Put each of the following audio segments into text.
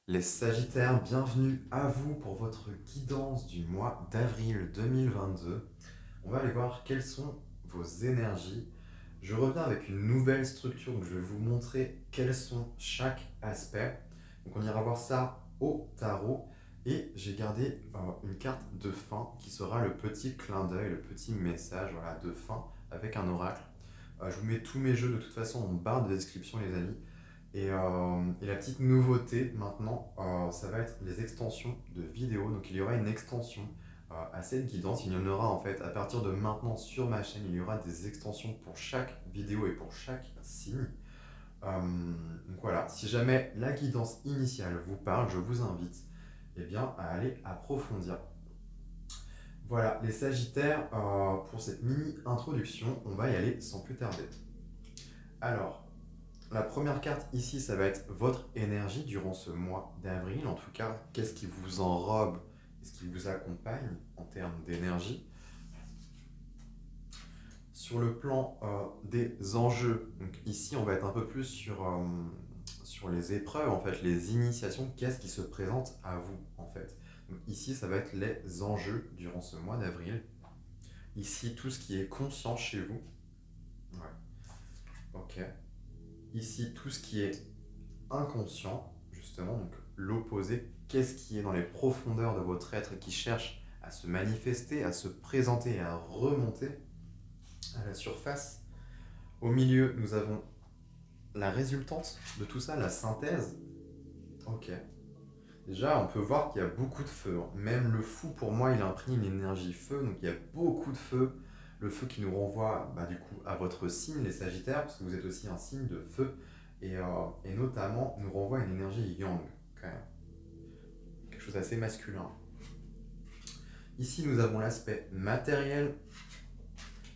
Les Sagittaires, bienvenue à vous pour votre guidance du mois d'avril 2022. On va aller voir quelles sont vos énergies. Je reviens avec une nouvelle structure, donc je vais vous montrer quels sont chaque aspect. Donc on ira voir ça au tarot. Et j'ai gardé une carte de fin qui sera le petit clin d'œil, le petit message voilà, de fin avec un oracle. Je vous mets tous mes jeux de toute façon en barre de description les amis. Et la petite nouveauté maintenant, ça va être les extensions de vidéos. Donc il y aura une extension à cette guidance. Il y en aura en fait à partir de maintenant sur ma chaîne. Il y aura des extensions pour chaque vidéo et pour chaque signe. Donc voilà, si jamais la guidance initiale vous parle, je vous invite eh bien, à aller approfondir. Voilà, les Sagittaires, pour cette mini introduction, on va y aller sans plus tarder. Alors, la première carte ici, ça va être votre énergie durant ce mois d'avril. En tout cas, qu'est-ce qui vous enrobe et ce qui vous accompagne en termes d'énergie. Sur le plan des enjeux, donc ici, on va être un peu plus sur les épreuves, en fait, les initiations. Qu'est-ce qui se présente à vous, en fait. Donc ici, ça va être les enjeux durant ce mois d'avril. Ici, tout ce qui est conscient chez vous. Ouais, ok. Ici, tout ce qui est inconscient, justement, donc l'opposé, qu'est-ce qui est dans les profondeurs de votre être et qui cherche à se manifester, à se présenter et à remonter à la surface. Au milieu, nous avons la résultante de tout ça, la synthèse. Ok. Déjà, on peut voir qu'il y a beaucoup de feu. Même le fou, pour moi, il imprime une énergie feu, donc il y a beaucoup de feu. Le feu qui nous renvoie du coup à votre signe, les Sagittaires, parce que vous êtes aussi un signe de feu, et notamment nous renvoie une énergie yang, quand même. Quelque chose d'assez masculin. Ici, nous avons l'aspect matériel,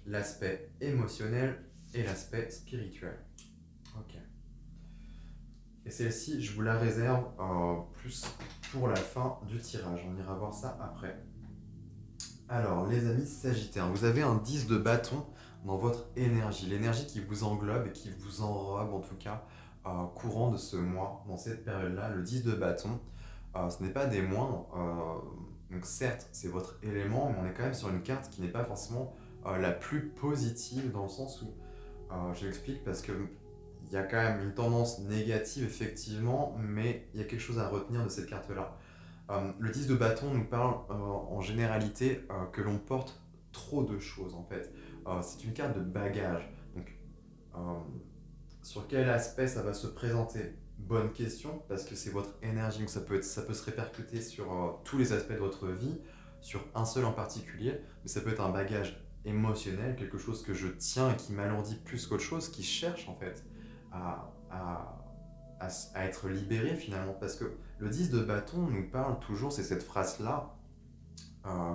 l'aspect émotionnel et l'aspect spirituel. Ok. Et celle-ci, je vous la réserve plus pour la fin du tirage. On ira voir ça après. Alors, les amis Sagittaires, vous avez un 10 de bâton dans votre énergie. L'énergie qui vous englobe et qui vous enrobe, en tout cas, courant de ce mois, dans cette période-là. Le 10 de bâton, ce n'est pas des moindres. Donc certes, c'est votre élément, mais on est quand même sur une carte qui n'est pas forcément la plus positive, dans le sens où, je l'explique parce que il y a quand même une tendance négative, effectivement, mais il y a quelque chose à retenir de cette carte-là. Le 10 de bâton nous parle en généralité que l'on porte trop de choses, en fait. C'est une carte de bagage. Donc, euh, sur quel aspect ça va se présenter? Bonne question, parce que c'est votre énergie, donc ça peut se répercuter sur tous les aspects de votre vie, sur un seul en particulier, mais ça peut être un bagage émotionnel, quelque chose que je tiens et qui m'alourdit plus qu'autre chose, qui cherche en fait à, à, à être libéré finalement, parce que le 10 de bâton nous parle toujours, c'est cette phrase-là,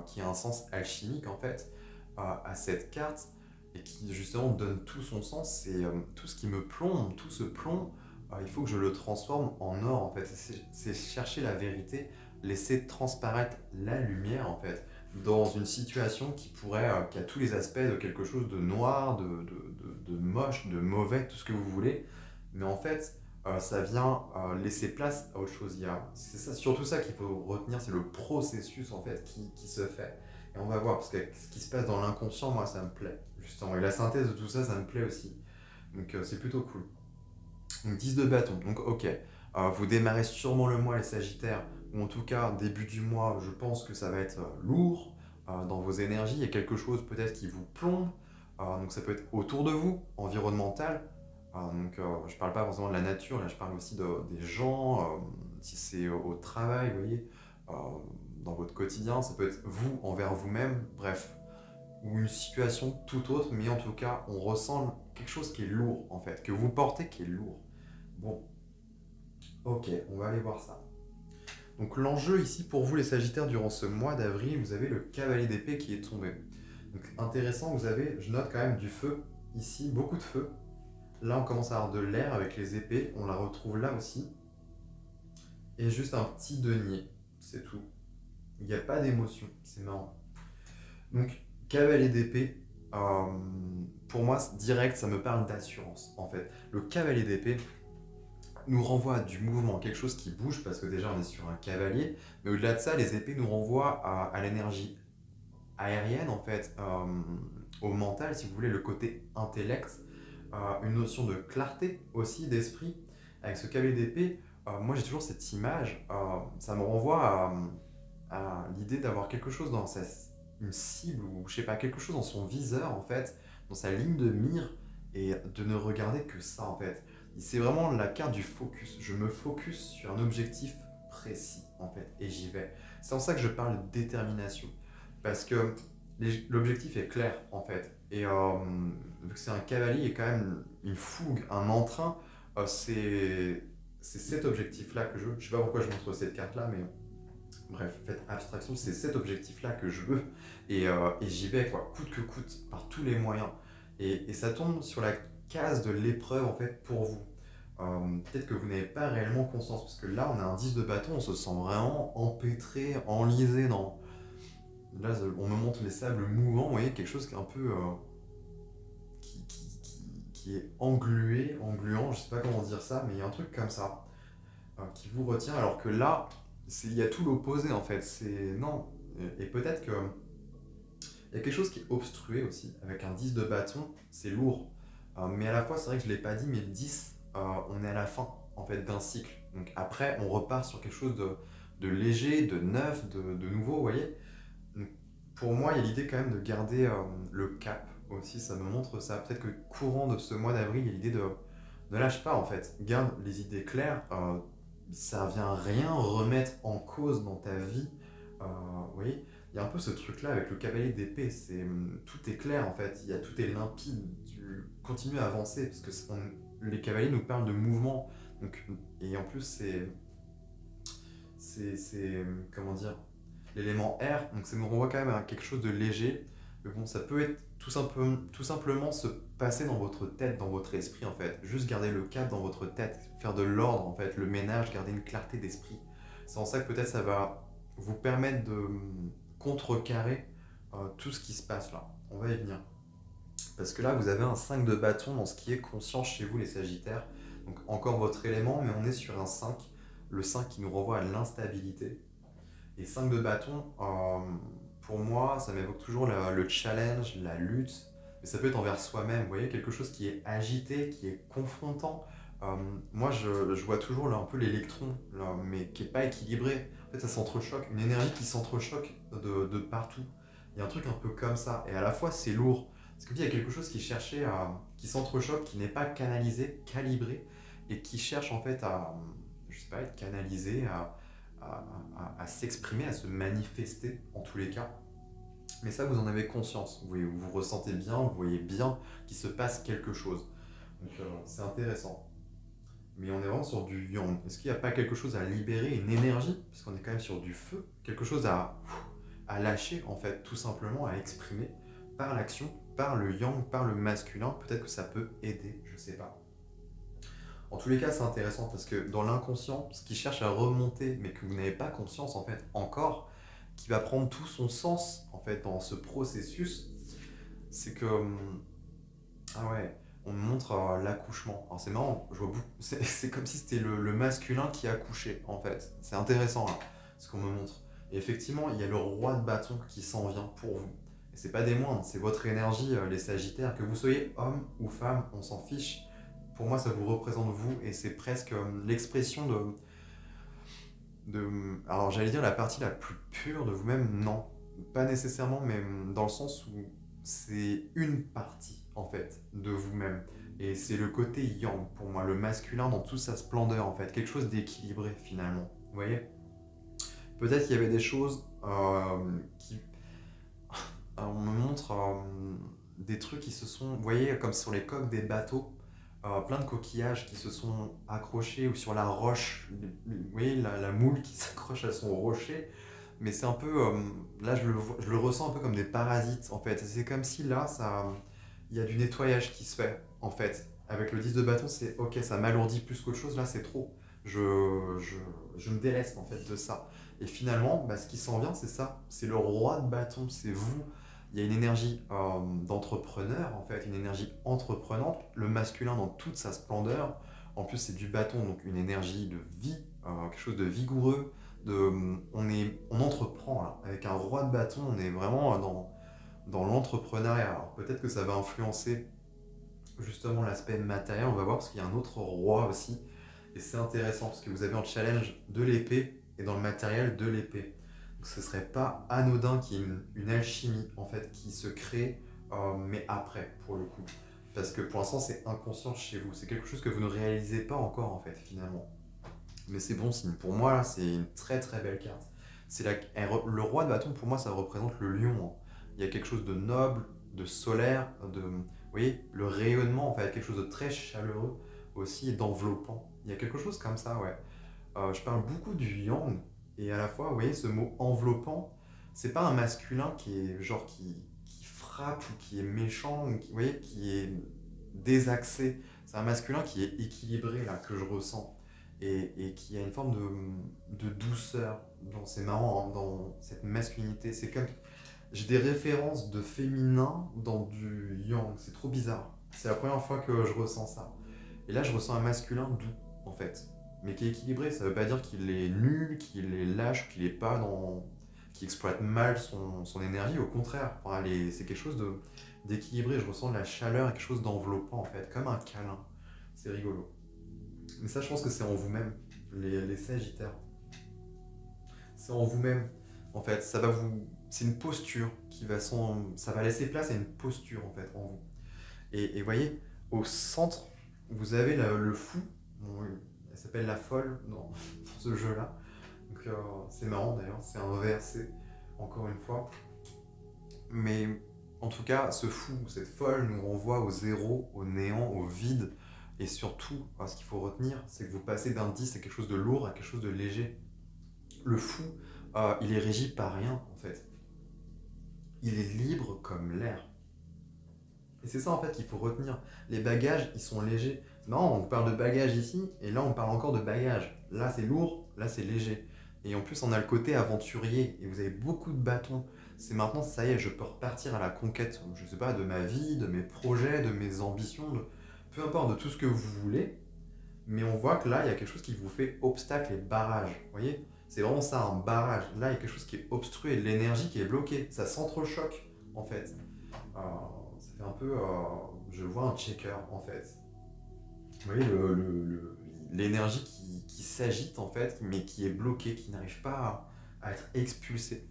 qui a un sens alchimique en fait, à cette carte, et qui justement donne tout son sens. C'est tout ce qui me plombe, tout ce plomb, il faut que je le transforme en or en fait. C'est chercher la vérité, laisser transparaître la lumière en fait, dans une situation qui pourrait, qui a tous les aspects de quelque chose de noir, de moche, de mauvais, tout ce que vous voulez. Mais en fait, ça vient laisser place à autre chose. C'est ça, surtout ça qu'il faut retenir, c'est le processus en fait qui se fait. Et on va voir, parce que ce qui se passe dans l'inconscient, moi ça me plaît, justement. Et la synthèse de tout ça, ça me plaît aussi. Donc c'est plutôt cool. Donc 10 de bâton, donc ok. Vous démarrez sûrement le mois les Sagittaires, ou en tout cas début du mois, je pense que ça va être lourd dans vos énergies. Il y a quelque chose peut-être qui vous plombe, donc ça peut être autour de vous, environnemental. Je parle pas forcément de la nature, là je parle aussi des gens, si c'est au travail, vous voyez, euh, dans votre quotidien, ça peut être vous envers vous-même, bref, ou une situation tout autre, mais en tout cas, on ressent quelque chose qui est lourd en fait, que vous portez qui est lourd. Bon, ok, on va aller voir ça. Donc l'enjeu ici pour vous les Sagittaires durant ce mois d'avril, vous avez le cavalier d'épée qui est tombé. Donc intéressant, vous avez, je note quand même du feu ici, beaucoup de feu. Là on commence à avoir de l'air avec les épées, on la retrouve là aussi. Et juste un petit denier, c'est tout. Il n'y a pas d'émotion, c'est marrant. Donc cavalier d'épée, euh, pour moi direct ça me parle d'assurance en fait. Le cavalier d'épée, nous renvoie à du mouvement, quelque chose qui bouge, parce que déjà on est sur un cavalier, mais au-delà de ça, les épées nous renvoient à l'énergie aérienne, en fait, au mental, si vous voulez, le côté intellect, une notion de clarté aussi, d'esprit. Avec ce cavalier d'épée, moi j'ai toujours cette image, ça me renvoie à l'idée d'avoir quelque chose dans une cible, ou je sais pas, quelque chose dans son viseur, en fait, dans sa ligne de mire, et de ne regarder que ça, en fait. C'est vraiment la carte du focus. Je me focus sur un objectif précis, en fait, et j'y vais. C'est en ça que je parle de détermination. Parce que l'objectif est clair, en fait. Et vu que c'est un cavalier, il y a quand même une fougue, un entrain. C'est cet objectif-là que je veux. Je sais pas pourquoi je montre cette carte-là, mais bref, faites abstraction, c'est cet objectif-là que je veux. Et j'y vais, quoi, coûte que coûte, par tous les moyens. Et ça tombe sur la case de l'épreuve, en fait, pour vous. Peut-être que vous n'avez pas réellement conscience, parce que là, on a un 10 de bâton, on se sent vraiment empêtré, enlisé dans... Là, on me montre les sables mouvants, vous voyez, quelque chose qui est un peu... qui est engluant, je sais pas comment dire ça, mais il y a un truc comme ça, qui vous retient, alors que là, il y a tout l'opposé, en fait. C'est... Non. Et peut-être que... Il y a quelque chose qui est obstrué aussi, avec un 10 de bâton, c'est lourd. Mais à la fois, c'est vrai que je ne l'ai pas dit, mais le 10, on est à la fin, en fait, d'un cycle. Donc après, on repart sur quelque chose de léger, de neuf, de nouveau, vous voyez. Donc, pour moi, il y a l'idée quand même de garder le cap aussi, ça me montre ça. Peut-être que courant de ce mois d'avril, il y a l'idée de ne lâche pas, en fait. Garde les idées claires. Ça vient rien remettre en cause dans ta vie. Vous voyez, il y a un peu ce truc-là avec le cavalier d'épée. Tout est clair, en fait. Tout est limpide. Tu continues à avancer parce que les cavaliers nous parlent de mouvement. Donc, et en plus, comment dire, l'élément R, donc ça nous renvoie quand même à quelque chose de léger. Mais bon, ça peut être tout simplement se passer dans votre tête, dans votre esprit, en fait. Juste garder le cap dans votre tête, faire de l'ordre, en fait, le ménage, garder une clarté d'esprit. C'est en ça que peut-être ça va vous permettre de contrecarrer tout ce qui se passe là. On va y venir. Parce que là, vous avez un 5 de bâton dans ce qui est conscience chez vous, les Sagittaires. Donc encore votre élément, mais on est sur un 5. Le 5 qui nous renvoie à l'instabilité. Et 5 de bâton, pour moi, ça m'évoque toujours le challenge, la lutte, mais ça peut être envers soi-même, vous voyez, quelque chose qui est agité, qui est confrontant. Moi, je vois toujours là, un peu l'électron, là, mais qui n'est pas équilibré. En fait, ça s'entrechoque, une énergie qui s'entrechoque de partout. Il y a un truc un peu comme ça, et à la fois, c'est lourd. Parce que il y a quelque chose qui s'entrechoque, qui n'est pas canalisé, calibré, et qui cherche en fait à, je sais pas, être canalisé, à s'exprimer, à se manifester en tous les cas. Mais ça, vous en avez conscience. Vous ressentez bien, vous voyez bien qu'il se passe quelque chose. Donc c'est intéressant. Mais on est vraiment sur du yang. Est-ce qu'il n'y a pas quelque chose à libérer, une énergie, puisqu'on est quand même sur du feu, quelque chose à lâcher, en fait, tout simplement, à exprimer par l'action, par le yang, par le masculin. Peut-être que ça peut aider, je sais pas. En tous les cas, c'est intéressant parce que dans l'inconscient, ce qui cherche à remonter, mais que vous n'avez pas conscience en fait encore, qui va prendre tout son sens en fait dans ce processus, c'est que ah ouais, on me montre l'accouchement. Alors c'est marrant, je vois c'est comme si c'était le masculin qui accouchait en fait. C'est intéressant là, ce qu'on me montre. Et effectivement, il y a le roi de bâton qui s'en vient pour vous. Et c'est pas des moindres, c'est votre énergie, les Sagittaires, que vous soyez homme ou femme, on s'en fiche. Pour moi, ça vous représente vous et c'est presque l'expression alors j'allais dire la partie la plus pure de vous-même, non, pas nécessairement, mais dans le sens où c'est une partie en fait de vous-même. Et c'est le côté yang pour moi, le masculin dans toute sa splendeur en fait, quelque chose d'équilibré finalement. Vous voyez? Peut-être qu'il y avait des choses qui... on me montre des trucs qui se sont, vous voyez, comme sur les coques des bateaux, plein de coquillages qui se sont accrochés ou sur la roche, vous voyez la moule qui s'accroche à son rocher, mais c'est un peu, là je le ressens un peu comme des parasites en fait, c'est comme si là, il y a du nettoyage qui se fait en fait, avec le 10 de bâton c'est ok, ça m'alourdit plus qu'autre chose, là c'est trop, je me déleste en fait de ça, et finalement, bah, ce qui s'en vient c'est ça, c'est le roi de bâton, c'est vous. Il y a une énergie d'entrepreneur, en fait, une énergie entreprenante, le masculin dans toute sa splendeur. En plus, c'est du bâton, donc une énergie de vie, quelque chose de vigoureux. On entreprend là. Avec un roi de bâton, on est vraiment dans l'entrepreneuriat. Alors peut-être que ça va influencer justement l'aspect matériel, on va voir, parce qu'il y a un autre roi aussi. Et c'est intéressant, parce que vous avez un challenge de l'épée et dans le matériel de l'épée. Donc ce serait pas anodin qu'il y ait une alchimie, en fait, qui se crée, mais après, pour le coup. Parce que pour l'instant, c'est inconscient chez vous. C'est quelque chose que vous ne réalisez pas encore, en fait, finalement. Mais c'est bon signe. Pour moi, là, c'est une très très belle carte. Le roi de bâton, pour moi, ça représente le lion, hein. Il y a quelque chose de noble, de solaire, vous voyez, le rayonnement, en fait, quelque chose de très chaleureux aussi et d'enveloppant. Il y a quelque chose comme ça, ouais. Je parle beaucoup du yang et à la fois, vous voyez, ce mot enveloppant, c'est pas un masculin qui est genre qui frappe ou qui est méchant, ou qui, vous voyez, qui est désaxé. C'est un masculin qui est équilibré là que je ressens et qui a une forme de douceur. C'est marrant, hein, dans cette masculinité. C'est comme j'ai des références de féminin dans du yang. C'est trop bizarre. C'est la première fois que je ressens ça. Et là, je ressens un masculin doux, en fait, mais qui est équilibré. Ça veut pas dire qu'il est nul, qu'il est lâche, qu'il est pas dans, qu'il exploite mal son énergie. Au contraire, enfin, c'est quelque chose d'équilibré. Je ressens de la chaleur et quelque chose d'enveloppant, en fait, comme un câlin. C'est rigolo. Mais ça, je pense que c'est en vous-même, les Sagittaires. C'est en vous-même, en fait. C'est une posture ça va laisser place à une posture, en fait, en vous. Et voyez, au centre, vous avez le fou. Bon, elle s'appelle la folle dans ce jeu-là. Donc c'est marrant d'ailleurs, c'est inversé, encore une fois. Mais en tout cas, ce fou, cette folle nous renvoie au zéro, au néant, au vide. Et surtout, ce qu'il faut retenir, c'est que vous passez d'un 10 à quelque chose de lourd à quelque chose de léger. Le fou, il est régi par rien, en fait. Il est libre comme l'air. Et c'est ça en fait qu'il faut retenir. Les bagages, ils sont légers. Non, on parle de bagages ici, et là on parle encore de bagages. Là c'est lourd, là c'est léger. Et en plus on a le côté aventurier, et vous avez beaucoup de bâtons. C'est maintenant, ça y est, je peux repartir à la conquête, je sais pas, de ma vie, de mes projets, de mes ambitions, peu importe, de tout ce que vous voulez. Mais on voit que là, il y a quelque chose qui vous fait obstacle et barrage. Vous voyez? C'est vraiment ça, un barrage. Là, il y a quelque chose qui est obstrué, de l'énergie qui est bloquée. Ça s'entrechoque, en fait. Euh, Ça fait un peu. Je vois un checker, en fait. Vous voyez, l'énergie qui s'agite, en fait, mais qui est bloquée, qui n'arrive pas à être expulsée.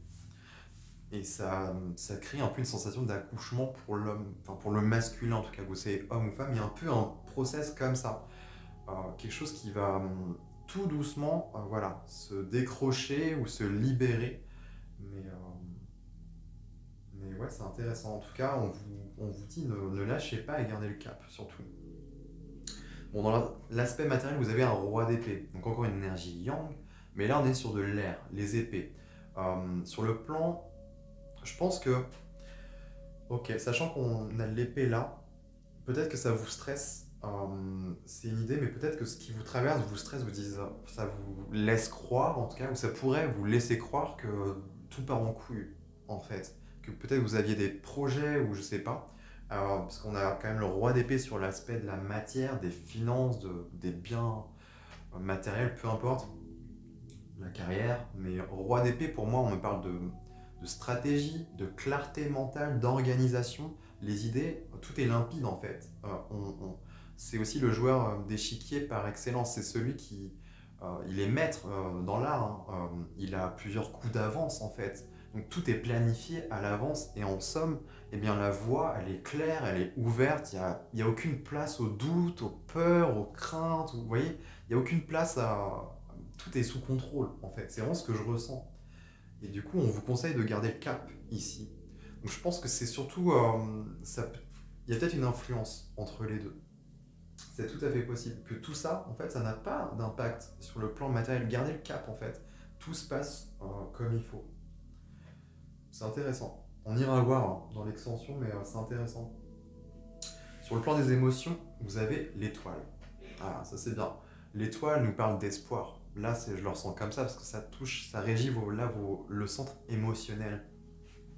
Et ça crée un peu une sensation d'accouchement pour l'homme, enfin pour le masculin en tout cas, vous savez, homme ou femme, il y a un peu un process comme ça. Quelque chose qui va tout doucement voilà, se décrocher ou se libérer. Mais, mais ouais, c'est intéressant. En tout cas, on vous dit ne lâchez pas et gardez le cap, surtout. Bon, dans l'aspect matériel, vous avez un roi d'épée. Donc encore une énergie yang. Mais là, on est sur de l'air, les épées. Sur le plan, je pense que, ok, sachant qu'on a de l'épée là, peut-être que ça vous stresse. C'est une idée, mais peut-être que ce qui vous traverse vous stresse, ça vous laisse croire, en tout cas, ou ça pourrait vous laisser croire que tout part en couille, en fait. Que peut-être vous aviez des projets, ou je sais pas. Parce qu'on a quand même le roi d'épée sur l'aspect de la matière, des finances, des biens matériels, peu importe, la carrière. Mais roi d'épée, pour moi, on me parle de stratégie, de clarté mentale, d'organisation. Les idées, tout est limpide en fait. C'est aussi le joueur d'échiquier par excellence. C'est celui il est maître dans l'art, hein. Il a plusieurs coups d'avance en fait. Donc tout est planifié à l'avance et en somme, eh bien, la voie, elle est claire, elle est ouverte. Il y a aucune place au doute, aux peurs, aux craintes. Vous voyez, il n'y a aucune place à... Tout est sous contrôle en fait. C'est vraiment ce que je ressens. Et du coup, on vous conseille de garder le cap ici. Donc je pense que c'est surtout... il y a peut-être une influence entre les deux. C'est tout à fait possible. Que tout ça, en fait, ça n'a pas d'impact sur le plan matériel. Gardez le cap, en fait. Tout se passe comme il faut. C'est intéressant. On ira voir hein, dans l'extension, mais c'est intéressant. Sur le plan des émotions, vous avez l'étoile. Ah, ça c'est bien. L'étoile nous parle d'espoir. Là, je le ressens comme ça parce que ça touche, ça régit le centre émotionnel.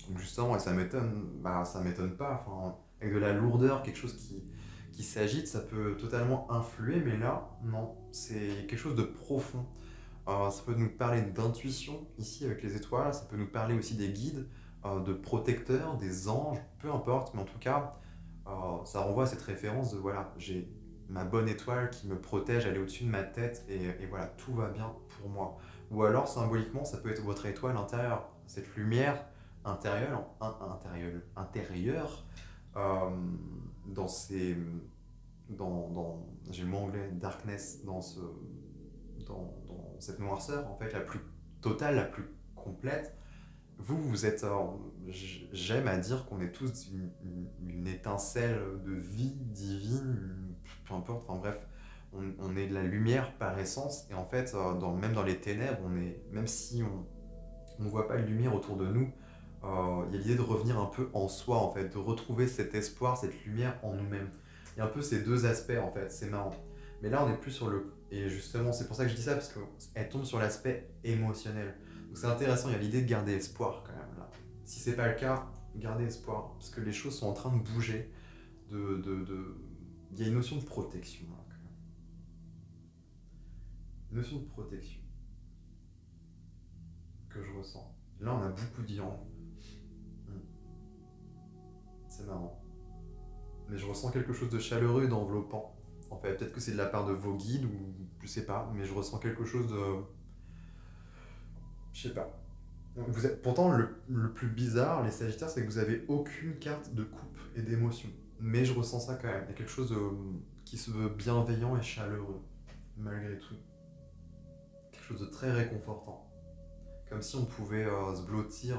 Donc justement, et ça m'étonne pas, enfin, avec de la lourdeur, quelque chose qui s'agite, ça peut totalement influer, mais là, non, c'est quelque chose de profond. Ça peut nous parler d'intuition ici avec les étoiles, ça peut nous parler aussi des guides, de protecteurs, des anges, peu importe, mais en tout cas, ça renvoie à cette référence de voilà, j'ai ma bonne étoile qui me protège, elle est au-dessus de ma tête et voilà, tout va bien pour moi. Ou alors symboliquement, ça peut être votre étoile intérieure, cette lumière intérieure euh, dans ces, j'ai le mot anglais darkness dans cette noirceur en fait la plus totale, la plus complète. Vous êtes, j'aime à dire qu'on est tous une étincelle de vie divine, peu importe, enfin bref, on est de la lumière par essence, et en fait, même dans les ténèbres, même si on ne voit pas de lumière autour de nous, il y a l'idée de revenir un peu en soi, en fait, de retrouver cet espoir, cette lumière en nous-mêmes. Il y a un peu ces deux aspects, en fait, c'est marrant. Mais là, on est plus sur le... Et justement, c'est pour ça que je dis ça, parce qu'elle tombe sur l'aspect émotionnel. Donc c'est intéressant, il y a l'idée de garder espoir, quand même, là. Si c'est pas le cas, gardez espoir, parce que les choses sont en train de bouger, Il y a une notion de protection, là, quand même. Une notion de protection que je ressens. Là, on a beaucoup de yang. Hmm. C'est marrant. Mais je ressens quelque chose de chaleureux et d'enveloppant. En fait, peut-être que c'est de la part de vos guides ou je sais pas, mais je ressens quelque chose de. Je sais pas. Pourtant, le plus bizarre, les Sagittaires, c'est que vous avez aucune carte de coupe et d'émotion. Mais je ressens ça quand même. Il y a quelque chose qui se veut bienveillant et chaleureux, malgré tout. Quelque chose de très réconfortant. Comme si on pouvait se blottir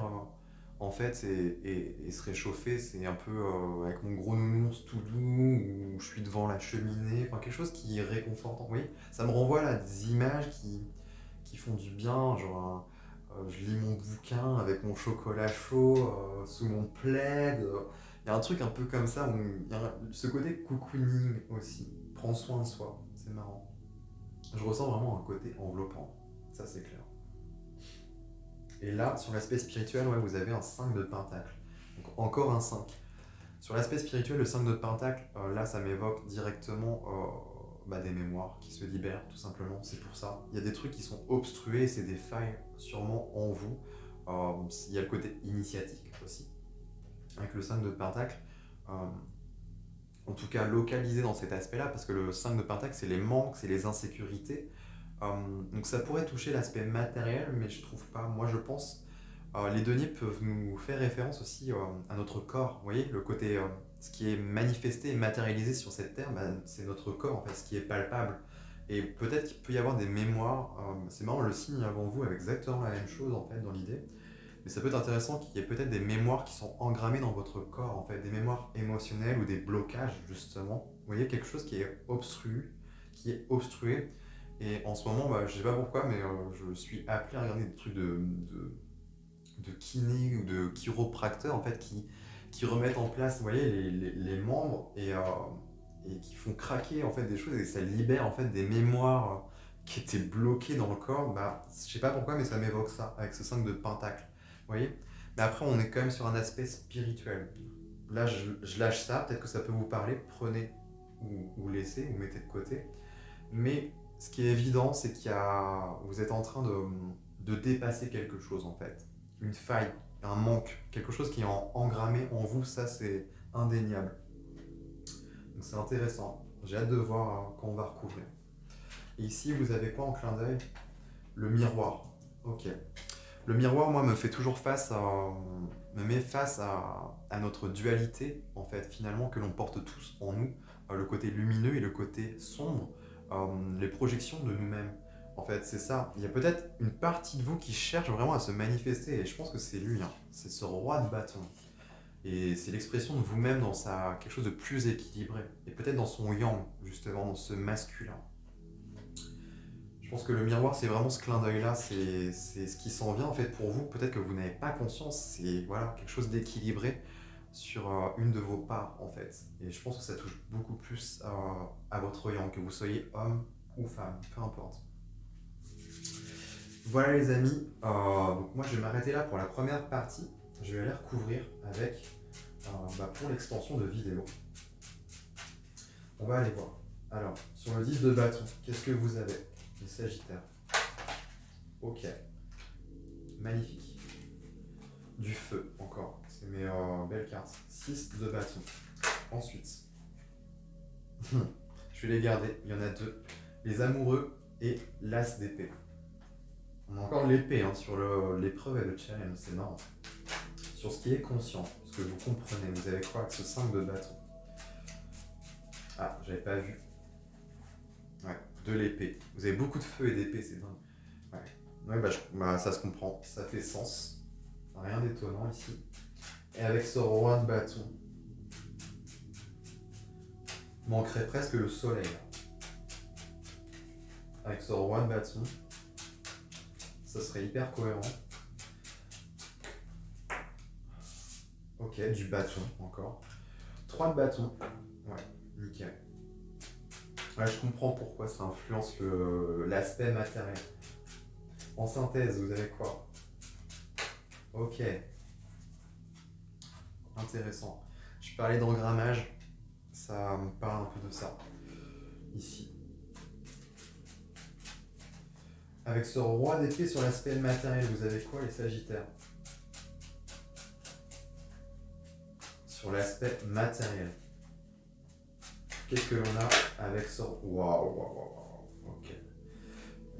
en fait et se réchauffer. C'est un peu avec mon gros nounours tout doux où je suis devant la cheminée. Enfin, quelque chose qui est réconfortant. Oui, ça me renvoie là des images qui font du bien. Genre, je lis mon bouquin avec mon chocolat chaud sous mon plaid. Il y a un truc un peu comme ça. Il y a ce côté cocooning aussi. Prends soin de soi. C'est marrant. Je ressens vraiment un côté enveloppant. Ça, c'est clair. Et là, sur l'aspect spirituel, ouais, vous avez un 5 de pentacle. Donc encore un 5. Sur l'aspect spirituel, le 5 de pentacle, là, ça m'évoque directement des mémoires qui se libèrent, tout simplement. C'est pour ça. Il y a des trucs qui sont obstrués, c'est des failles sûrement en vous. Il y a le côté initiatique aussi, avec le 5 de pentacle. Euh, en tout cas, localisé dans cet aspect-là, parce que le 5 de pentacle, c'est les manques, c'est les insécurités. Donc ça pourrait toucher l'aspect matériel, mais je trouve pas. Moi, je pense les deniers peuvent nous faire référence aussi à notre corps. Vous voyez, le côté, ce qui est manifesté et matérialisé sur cette terre, c'est notre corps, en fait, ce qui est palpable. Et peut-être qu'il peut y avoir des mémoires. C'est marrant, le signe avant vous avec exactement la même chose, en fait, dans l'idée. Mais ça peut être intéressant qu'il y ait peut-être des mémoires qui sont engrammées dans votre corps, en fait, des mémoires émotionnelles ou des blocages, justement. Vous voyez, quelque chose qui est obstrué. Et en ce moment, je sais pas pourquoi, mais je suis appelé à regarder des trucs de kiné ou de chiropracteur en fait qui remettent en place vous voyez, les membres et qui font craquer en fait des choses et ça libère en fait des mémoires qui étaient bloquées dans le corps. Je sais pas pourquoi, mais ça m'évoque ça avec ce 5 de pentacle. Vous voyez. Mais après, on est quand même sur un aspect spirituel. Là, je lâche ça, peut-être que ça peut vous parler, prenez ou laissez, ou mettez de côté. Mais ce qui est évident, c'est vous êtes en train de dépasser quelque chose en fait. Une faille, un manque, quelque chose qui est engrammé en vous, ça c'est indéniable. Donc c'est intéressant. J'ai hâte de voir quand on va recouvrir. Et ici, vous avez quoi en clin d'œil? Le miroir. Ok. Le miroir, moi, me met face à notre dualité, en fait, finalement, que l'on porte tous en nous, le côté lumineux et le côté sombre, les projections de nous-mêmes. En fait, c'est ça. Il y a peut-être une partie de vous qui cherche vraiment à se manifester, et je pense que c'est lui, hein. C'est ce roi de bâton. Et c'est l'expression de vous-même dans quelque chose de plus équilibré, et peut-être dans son yang, justement, dans ce masculin. Je pense que le miroir, c'est vraiment ce clin d'œil-là, c'est ce qui s'en vient en fait pour vous. Peut-être que vous n'avez pas conscience, c'est voilà, quelque chose d'équilibré sur une de vos parts en fait. Et je pense que ça touche beaucoup plus à votre yang, que vous soyez homme ou femme, peu importe. Voilà les amis, donc moi je vais m'arrêter là pour la première partie. Je vais aller recouvrir avec pour l'extension de vidéo. On va aller voir. Alors, sur le 10 de bâton, qu'est-ce que vous avez? Les Sagittaires. Ok. Magnifique. Du feu, encore. C'est mes belles cartes. 6 de bâton. Ensuite, je vais les garder. Il y en a deux. Les amoureux et l'as d'épée. On a encore l'épée hein, sur l'épreuve et le challenge. C'est marrant. Sur ce qui est conscient, ce que vous comprenez. Vous avez quoi avec ce 5 de bâton? Ah, j'avais pas vu. Ouais, de l'épée. Vous avez beaucoup de feu et d'épée, c'est dingue. Ouais, bah, ça se comprend. Ça fait sens. Rien d'étonnant ici. Et avec ce roi de bâton, manquerait presque le soleil. Là. Avec ce roi de bâton, ça serait hyper cohérent. Ok, du bâton encore. 3 de bâton. Ouais, nickel. Ouais, je comprends pourquoi ça influence l'aspect matériel. En synthèse, vous avez quoi? Ok. Intéressant. Je parlais d'engrammage. Ça me parle un peu de ça. Ici. Avec ce roi d'épée sur l'aspect matériel, vous avez quoi les Sagittaires? Sur l'aspect matériel. Qu'est-ce que l'on a avec ce... Waouh. Ok.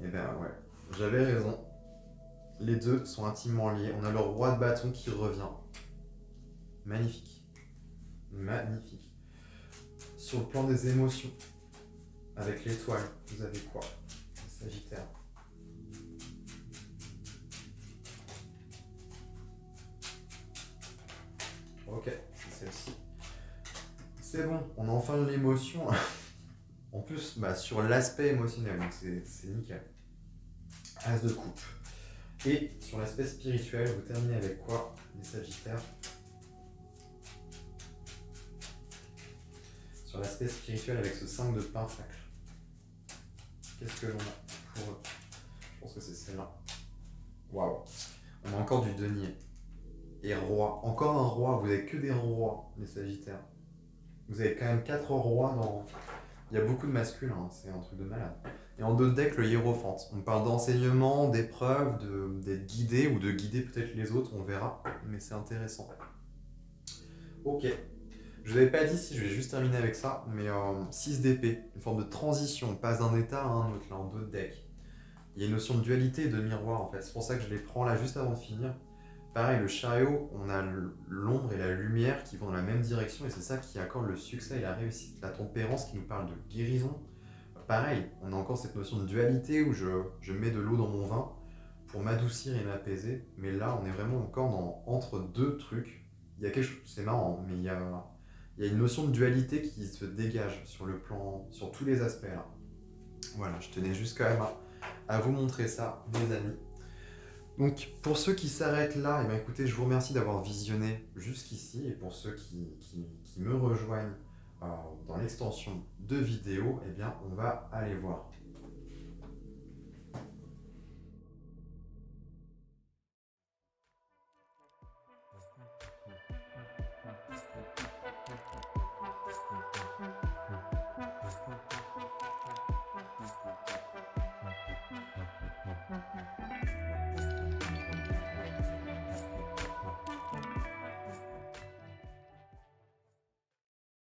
Eh bien ouais, j'avais raison. Les deux sont intimement liés. On a le roi de bâton qui revient. Magnifique. Magnifique. Sur le plan des émotions, avec l'étoile, vous avez quoi? Les Sagittaires. Ok, c'est celle-ci. C'est bon, on a enfin de l'émotion. En plus, bah, sur l'aspect émotionnel, donc c'est nickel. As de coupe. Et sur l'aspect spirituel, vous terminez avec quoi, les Sagittaires? Sur l'aspect spirituel, avec ce 5 de pentacle. Qu'est-ce que l'on a pour eux? Je pense que c'est celle-là. Waouh. On a encore du denier. Et roi. Encore un roi. Vous n'avez que des rois, les Sagittaires. Vous avez quand même 4 rois dans... Il y a beaucoup de masculins, hein. C'est un truc de malade. Et en d'autres decks, le hiérophante. On parle d'enseignement, d'épreuves, d'être guidé ou de guider peut-être les autres, on verra. Mais c'est intéressant. Ok. Je vous avais pas dit si je vais juste terminer avec ça, mais 6 d'épée, une forme de transition, on passe d'un état à un autre, là, en d'autres decks. Il y a une notion de dualité et de miroir, en fait. C'est pour ça que je les prends là juste avant de finir. Pareil, le chariot, on a l'ombre et la lumière qui vont dans la même direction, et c'est ça qui accorde le succès et la réussite. La tempérance qui nous parle de guérison. Pareil, on a encore cette notion de dualité où je mets de l'eau dans mon vin pour m'adoucir et m'apaiser. Mais là, on est vraiment encore entre deux trucs. Il y a quelque chose, c'est marrant, mais il y a une notion de dualité qui se dégage sur le plan, sur tous les aspects là. Voilà, je tenais juste quand même à vous montrer ça, mes amis. Donc, pour ceux qui s'arrêtent là, eh bien, écoutez, je vous remercie d'avoir visionné jusqu'ici. Et pour ceux qui me rejoignent dans l'extension de vidéo, eh bien, on va aller voir.